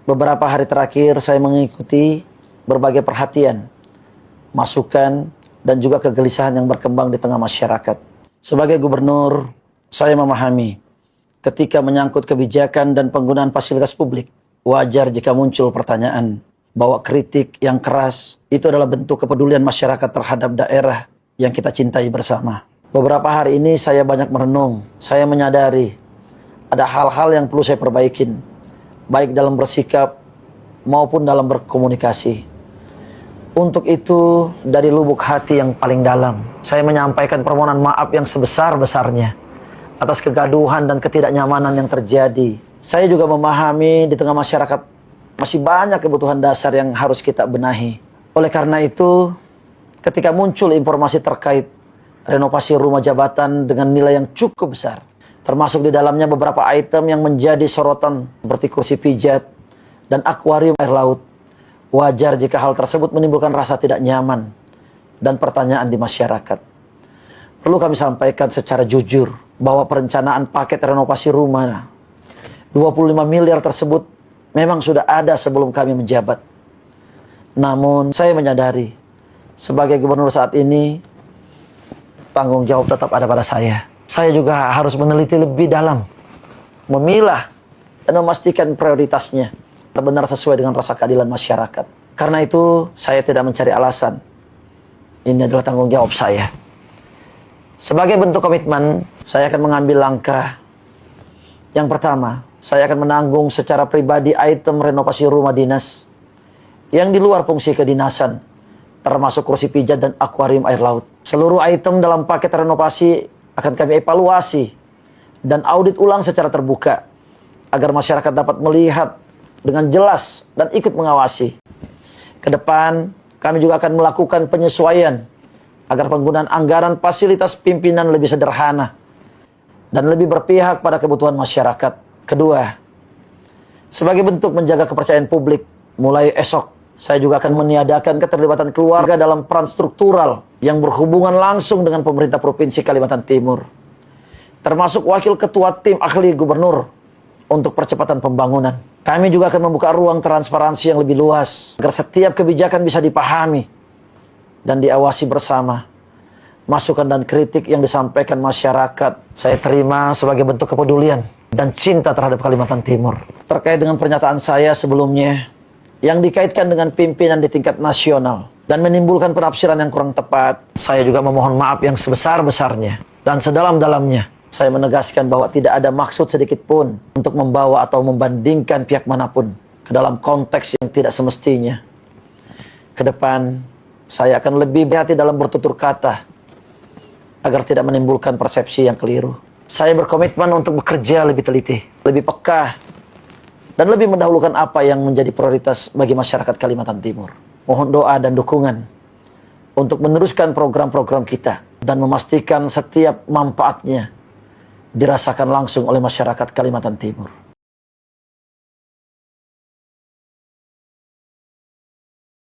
Beberapa hari terakhir saya mengikuti berbagai perhatian, masukan, dan juga kegelisahan yang berkembang di tengah masyarakat. Sebagai gubernur, saya memahami ketika menyangkut kebijakan dan penggunaan fasilitas publik, wajar jika muncul pertanyaan bahwa kritik yang keras itu adalah bentuk kepedulian masyarakat terhadap daerah yang kita cintai bersama. Beberapa hari ini saya banyak merenung, saya menyadari ada hal-hal yang perlu saya perbaikin, baik dalam bersikap maupun dalam berkomunikasi. Untuk itu, dari lubuk hati yang paling dalam, saya menyampaikan permohonan maaf yang sebesar-besarnya atas kegaduhan dan ketidaknyamanan yang terjadi. Saya juga memahami di tengah masyarakat masih banyak kebutuhan dasar yang harus kita benahi. Oleh karena itu, ketika muncul informasi terkait renovasi rumah jabatan dengan nilai yang cukup besar, termasuk di dalamnya beberapa item yang menjadi sorotan seperti kursi pijat dan akuarium air laut. Wajar jika hal tersebut menimbulkan rasa tidak nyaman dan pertanyaan di masyarakat. Perlu kami sampaikan secara jujur bahwa perencanaan paket renovasi rumah 25 miliar tersebut memang sudah ada sebelum kami menjabat. Namun saya menyadari sebagai gubernur saat ini tanggung jawab tetap ada pada saya. Saya juga harus meneliti lebih dalam, memilah, dan memastikan prioritasnya benar sesuai dengan rasa keadilan masyarakat. Karena itu, saya tidak mencari alasan. Ini adalah tanggung jawab saya. Sebagai bentuk komitmen, saya akan mengambil langkah. Yang pertama, saya akan menanggung secara pribadi item renovasi rumah dinas yang di luar fungsi kedinasan, termasuk kursi pijat dan akuarium air laut. Seluruh item dalam paket renovasi akan kami evaluasi dan audit ulang secara terbuka agar masyarakat dapat melihat dengan jelas dan ikut mengawasi. Ke depan, kami juga akan melakukan penyesuaian agar penggunaan anggaran fasilitas pimpinan lebih sederhana dan lebih berpihak pada kebutuhan masyarakat. Kedua, sebagai bentuk menjaga kepercayaan publik, mulai esok saya juga akan meniadakan keterlibatan keluarga dalam peran struktural yang berhubungan langsung dengan pemerintah Provinsi Kalimantan Timur. Termasuk wakil ketua tim ahli gubernur untuk percepatan pembangunan. Kami juga akan membuka ruang transparansi yang lebih luas agar setiap kebijakan bisa dipahami dan diawasi bersama. Masukan dan kritik yang disampaikan masyarakat saya terima sebagai bentuk kepedulian dan cinta terhadap Kalimantan Timur. Terkait dengan pernyataan saya sebelumnya yang dikaitkan dengan pimpinan di tingkat nasional dan menimbulkan penafsiran yang kurang tepat, saya juga memohon maaf yang sebesar-besarnya dan sedalam-dalamnya. Saya menegaskan bahwa tidak ada maksud sedikit pun untuk membawa atau membandingkan pihak manapun ke dalam konteks yang tidak semestinya. Ke depan, saya akan lebih berhati dalam bertutur kata agar tidak menimbulkan persepsi yang keliru. Saya berkomitmen untuk bekerja lebih teliti, lebih peka, dan lebih mendahulukan apa yang menjadi prioritas bagi masyarakat Kalimantan Timur. Mohon doa dan dukungan untuk meneruskan program-program kita dan memastikan setiap manfaatnya dirasakan langsung oleh masyarakat Kalimantan Timur.